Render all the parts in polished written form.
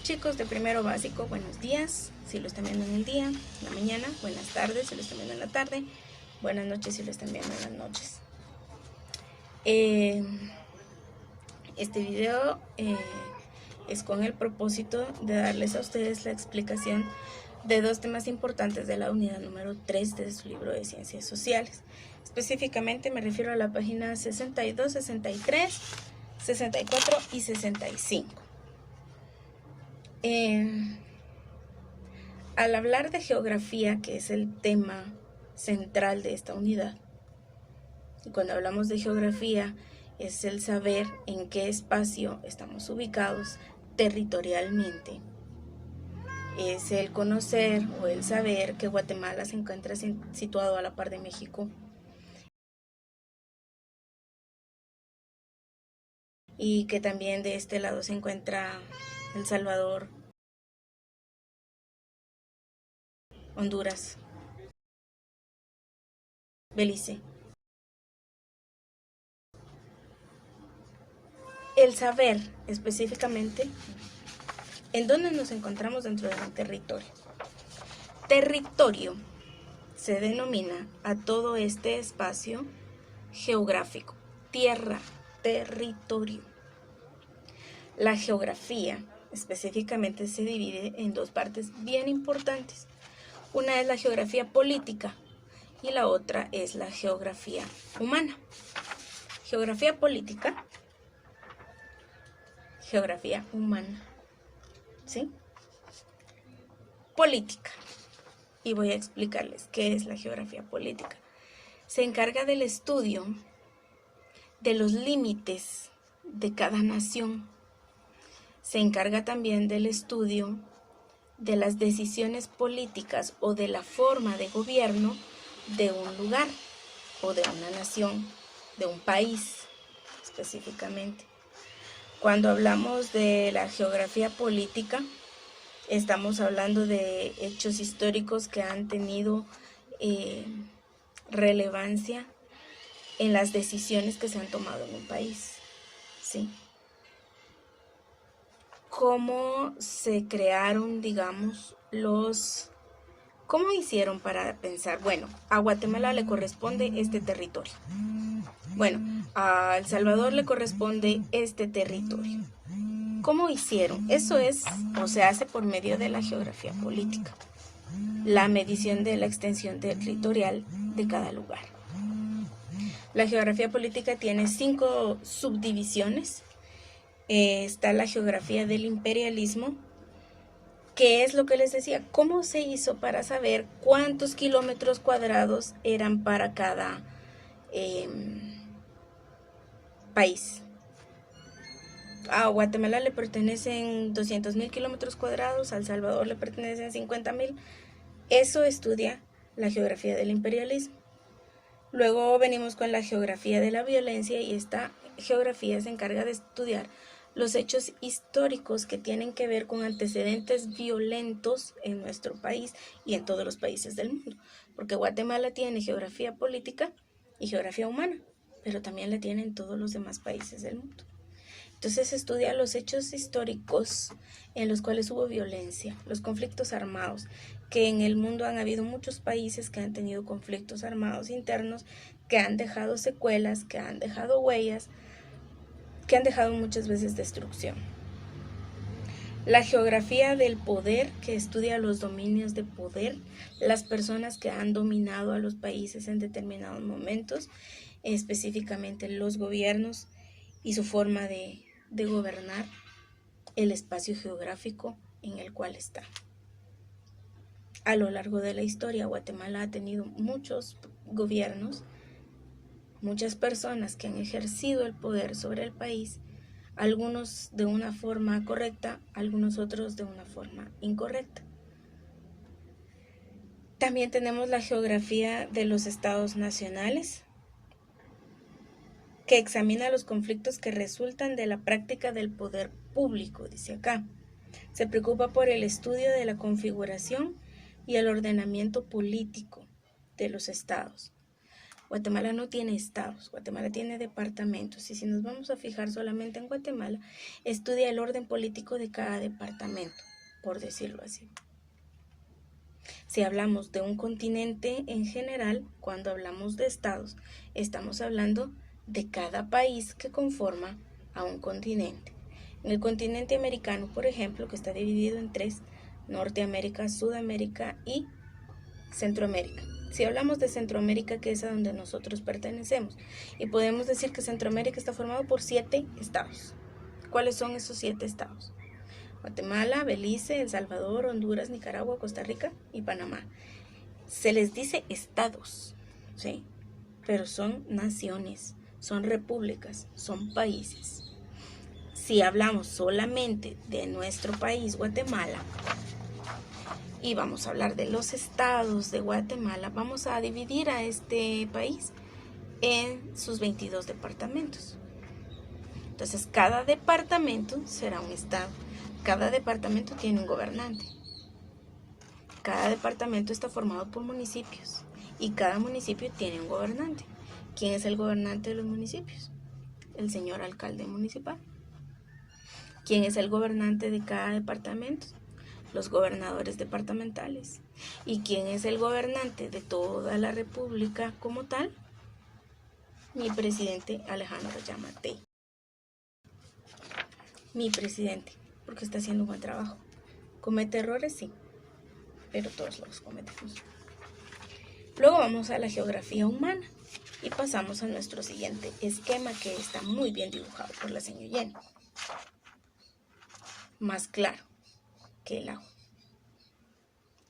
Chicos de primero básico, buenos días, si lo están viendo en el día, en la mañana, buenas tardes, si lo están viendo en la tarde, buenas noches, si lo están viendo en las noches. Este video es con el propósito de darles a ustedes la explicación de dos temas importantes de la unidad número 3 de su libro de Ciencias Sociales. Específicamente me refiero a la página 62, 63, 64 y 65. Al hablar de geografía, que es el tema central de esta unidad, y cuando hablamos de geografía es el saber en qué espacio estamos ubicados territorialmente, es el conocer o el saber que Guatemala se encuentra situado a la par de México y que también de este lado se encuentra El Salvador, Honduras, Belice. El saber específicamente en dónde nos encontramos dentro del territorio. Territorio se denomina a todo este espacio geográfico, tierra, territorio. La geografía específicamente se divide en dos partes bien importantes. Una es la geografía política y la otra es la geografía humana. Geografía política, geografía humana, ¿sí? Política. Y voy a explicarles qué es la geografía política. Se encarga del estudio de los límites de cada nación. Se encarga también del estudio de las decisiones políticas o de la forma de gobierno de un lugar o de una nación, de un país específicamente. Cuando hablamos de la geografía política, estamos hablando de hechos históricos que han tenido relevancia en las decisiones que se han tomado en un país, ¿sí? ¿Cómo se crearon, digamos, cómo hicieron para pensar? Bueno, a Guatemala le corresponde este territorio. Bueno, a El Salvador le corresponde este territorio. ¿Cómo hicieron? Eso es, o se hace por medio de la geografía política, la medición de la extensión territorial de cada lugar. La geografía política tiene 5 subdivisiones. Está la geografía del imperialismo, que es lo que les decía, cómo se hizo para saber cuántos kilómetros cuadrados eran para cada país. A Guatemala le pertenecen 200,000 kilómetros cuadrados, a El Salvador le pertenecen 50,000. Eso estudia la geografía del imperialismo. Luego venimos con la geografía de la violencia y esta geografía se encarga de estudiar los hechos históricos que tienen que ver con antecedentes violentos en nuestro país y en todos los países del mundo. Porque Guatemala tiene geografía política y geografía humana, pero también la tienen todos los demás países del mundo. Entonces se estudia los hechos históricos en los cuales hubo violencia, los conflictos armados, que en el mundo han habido muchos países que han tenido conflictos armados internos, que han dejado secuelas, que han dejado huellas, que han dejado muchas veces destrucción. La geografía del poder, que estudia los dominios de poder, las personas que han dominado a los países en determinados momentos, específicamente los gobiernos y su forma de gobernar el espacio geográfico en el cual está. A lo largo de la historia, Guatemala ha tenido muchos gobiernos, muchas personas que han ejercido el poder sobre el país, algunos de una forma correcta, algunos otros de una forma incorrecta. También tenemos la geografía de los estados nacionales, que examina los conflictos que resultan de la práctica del poder público, dice acá. Se preocupa por el estudio de la configuración y el ordenamiento político de los estados. Guatemala no tiene estados, Guatemala tiene departamentos. Y si nos vamos a fijar solamente en Guatemala, estudia el orden político de cada departamento, por decirlo así. Si hablamos de un continente en general, cuando hablamos de estados, estamos hablando de cada país que conforma a un continente. En el continente americano, por ejemplo, que está dividido en tres: Norteamérica, Sudamérica y Centroamérica. Si hablamos de Centroamérica, que es a donde nosotros pertenecemos, y podemos decir que Centroamérica está formado por 7 estados. ¿Cuáles son esos 7 estados? Guatemala, Belice, El Salvador, Honduras, Nicaragua, Costa Rica y Panamá. Se les dice estados, ¿sí? Pero son naciones, son repúblicas, son países. Si hablamos solamente de nuestro país, Guatemala, y vamos a hablar de los estados de Guatemala, vamos a dividir a este país en sus 22 departamentos. Entonces, cada departamento será un estado. Cada departamento tiene un gobernante. Cada departamento está formado por municipios y cada municipio tiene un gobernante. ¿Quién es el gobernante de los municipios? El señor alcalde municipal. ¿Quién es el gobernante de cada departamento? Los gobernadores departamentales. ¿Y quién es el gobernante de toda la república como tal? Mi presidente Alejandro Yamatei. Mi presidente, porque está haciendo un buen trabajo. ¿Comete errores? Sí, pero todos los cometemos. Luego vamos a la geografía humana y pasamos a nuestro siguiente esquema, que está muy bien dibujado por la señora Jenny. Más claro que el agua.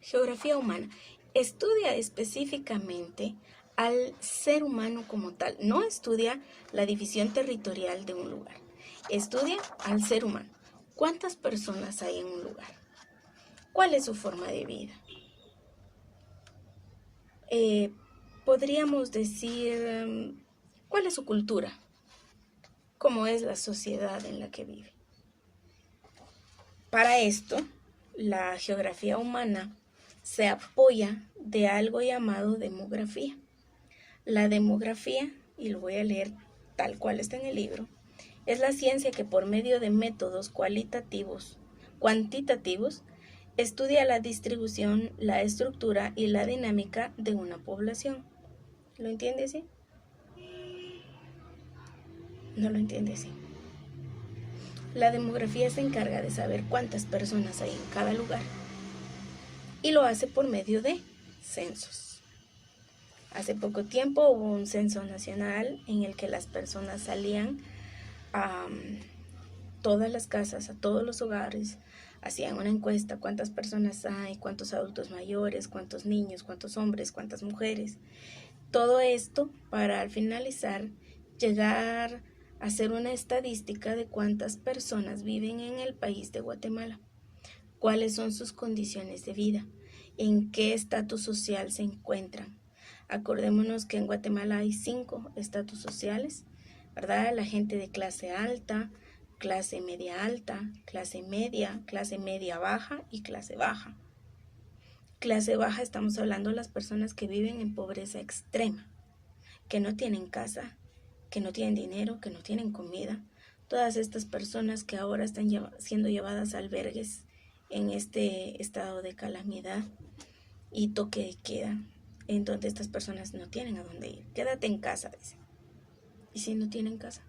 Geografía humana estudia específicamente al ser humano como tal. No estudia la división territorial de un lugar. Estudia al ser humano. ¿Cuántas personas hay en un lugar? ¿Cuál es su forma de vida? Podríamos decir, ¿cuál es su cultura? ¿Cómo es la sociedad en la que vive? Para esto, la geografía humana se apoya de algo llamado demografía. La demografía, y lo voy a leer tal cual está en el libro, es la ciencia que por medio de métodos cuantitativos, estudia la distribución, la estructura y la dinámica de una población. ¿Lo entiende así? No lo entiende así. La demografía se encarga de saber cuántas personas hay en cada lugar y lo hace por medio de censos. Hace poco tiempo hubo un censo nacional en el que las personas salían a todas las casas, a todos los hogares, hacían una encuesta: cuántas personas hay, cuántos adultos mayores, cuántos niños, cuántos hombres, cuántas mujeres. Todo esto para al finalizar llegar a hacer una estadística de cuántas personas viven en el país de Guatemala, cuáles son sus condiciones de vida, en qué estatus social se encuentran. Acordémonos que en Guatemala hay 5 estatus sociales, ¿verdad? La gente de clase alta, clase media alta, clase media baja y clase baja. Clase baja, estamos hablando de las personas que viven en pobreza extrema, que no tienen casa, que no tienen dinero, que no tienen comida. Todas estas personas que ahora están siendo llevadas a albergues en este estado de calamidad y toque de queda, en donde estas personas no tienen a dónde ir. Quédate en casa, dicen. ¿Y si no tienen casa?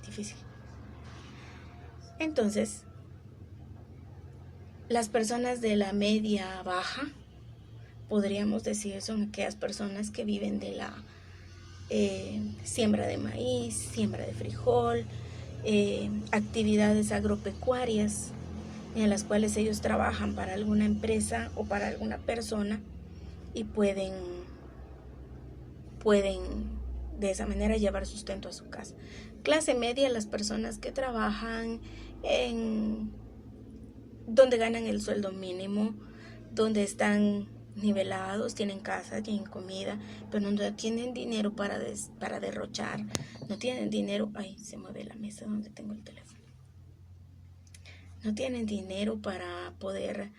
Difícil. Entonces, las personas de la media baja, podríamos decir, son aquellas personas que viven de la siembra de maíz, siembra de frijol, actividades agropecuarias en las cuales ellos trabajan para alguna empresa o para alguna persona y pueden de esa manera llevar sustento a su casa. Clase media, las personas que trabajan en donde ganan el sueldo mínimo, donde están nivelados, tienen casa, tienen comida, pero no tienen dinero para derrochar, no tienen dinero, ay, se mueve la mesa donde tengo el teléfono, no tienen dinero para poder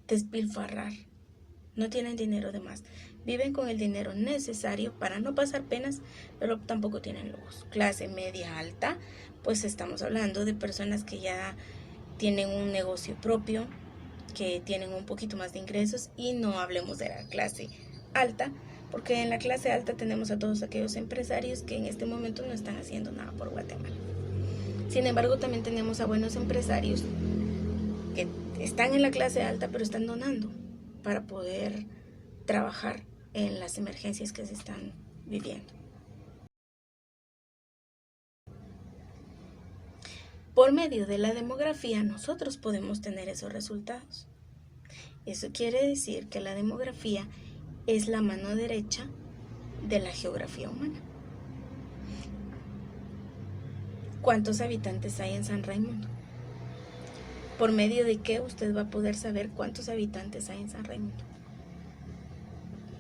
despilfarrar, no tienen dinero de más, viven con el dinero necesario para no pasar penas, pero tampoco tienen lujos. Clase media alta, pues estamos hablando de personas que ya tienen un negocio propio, que tienen un poquito más de ingresos, y no hablemos de la clase alta, porque en la clase alta tenemos a todos aquellos empresarios que en este momento no están haciendo nada por Guatemala. Sin embargo, también tenemos a buenos empresarios que están en la clase alta, pero están donando para poder trabajar en las emergencias que se están viviendo. Por medio de la demografía, nosotros podemos tener esos resultados. Eso quiere decir que la demografía es la mano derecha de la geografía humana. ¿Cuántos habitantes hay en San Raimundo? ¿Por medio de qué usted va a poder saber cuántos habitantes hay en San Raimundo?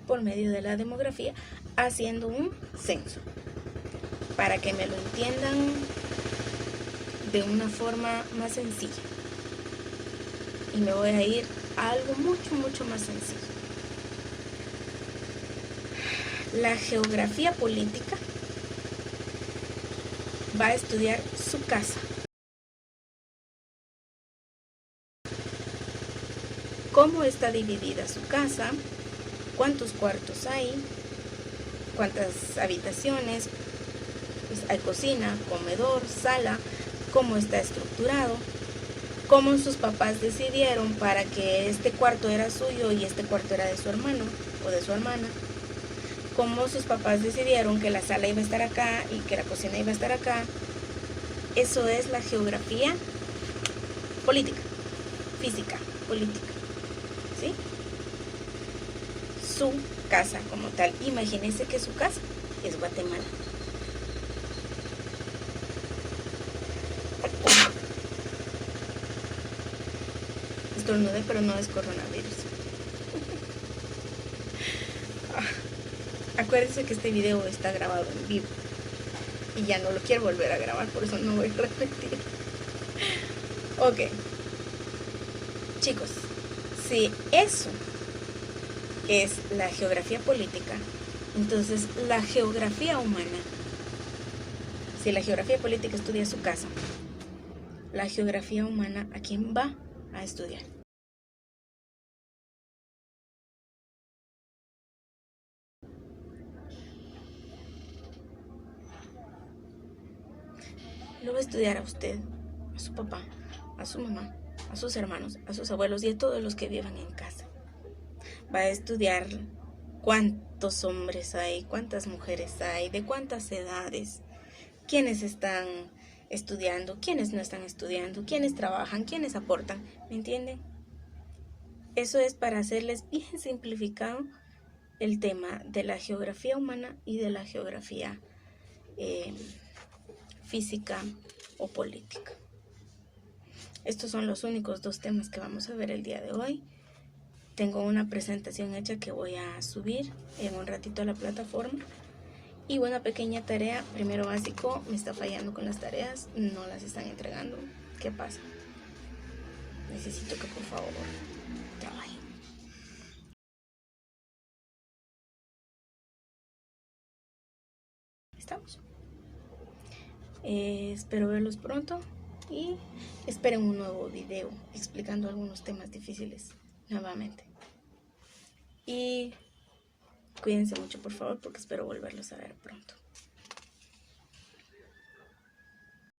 Por medio de la demografía, haciendo un censo. Para que me lo entiendan de una forma más sencilla. Y me voy a ir a algo mucho más sencillo. La geografía política va a estudiar su casa. Cómo está dividida su casa, cuántos cuartos hay, cuántas habitaciones, pues hay cocina, comedor, sala, cómo está estructurado, cómo sus papás decidieron para que este cuarto era suyo y este cuarto era de su hermano o de su hermana, cómo sus papás decidieron que la sala iba a estar acá y que la cocina iba a estar acá. Eso es la geografía política, física, política, ¿sí? Su casa como tal. Imagínense que su casa es Guatemala. Estornudé, pero no es coronavirus. Acuérdense que este video está grabado en vivo y ya no lo quiero volver a grabar, por eso no voy a repetir. Ok, chicos, si eso es la geografía política, entonces la geografía humana, si la geografía política estudia su casa, la geografía humana, ¿a quién va a estudiar? Lo va a estudiar a usted, a su papá, a su mamá, a sus hermanos, a sus abuelos y a todos los que vivan en casa. Va a estudiar cuántos hombres hay, cuántas mujeres hay, de cuántas edades, quiénes están estudiando, quiénes no están estudiando, quiénes trabajan, quiénes aportan, ¿me entienden? Eso es para hacerles bien simplificado el tema de la geografía humana y de la geografía física o política. Estos son los únicos dos temas que vamos a ver el día de hoy. Tengo una presentación hecha que voy a subir en un ratito a la plataforma. Y una pequeña tarea, primero básico, me está fallando con las tareas, no las están entregando. ¿Qué pasa? Necesito que por favor trabajen. ¿Estamos? Espero verlos pronto y esperen un nuevo video explicando algunos temas difíciles nuevamente. Y cuídense mucho por favor porque espero volverlos a ver pronto.